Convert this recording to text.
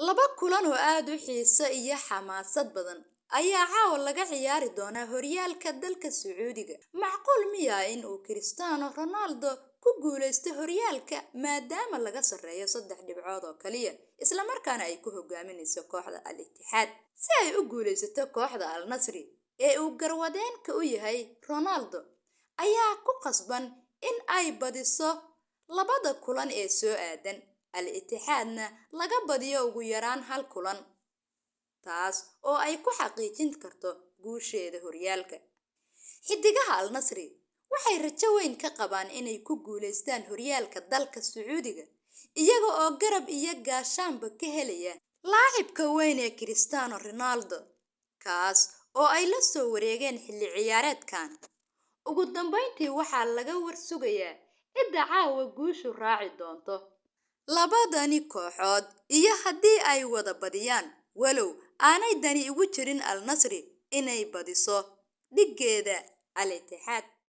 Laba kulan oo aad u xiiso iyo xamaasad badan ayaa caawa laga ciyaari doonaa horyaalka dalka Sacuudiga. Macquul miyaa in uu Cristiano Ronaldo ku guuleysto horyaalka maadaama laga sarreeyo 3 dhibcood oo kaliya, isla markaana ay ku hogaaminayso kooxda Al Ittihad. Si ay u guuleysato kooxda Al Nassr ee uu garwadeenka u yahay Ronaldo, ayaa ku qasban in ay badiso labada kulan ee soo aadan. Al Ittihadna laga badiyo ugu yaraan hal kulan, taas oo ay ku xaqiijin karto guusheeda horyaalka. Xidigaha Al Nassr waxay rajo weyn ka qabaan inay ku guuleystaan horyaalka dalka Sacuudiga, iyaga oo garab iyo gaashaanba ka helaya laacibka weyn ee Cristiano Ronaldo, kaas oo ay la soo wareegeen xilli ciyaareedkan. Ugu dambeyntii waxaa laga warsugayaa cidda caawa guushu raaci doonto labadani kooxood iyo haddii ay wada badiyaan, walow aanay dani ugu jirin Al Nassr inay badiso dhigeeda Al Ittihad.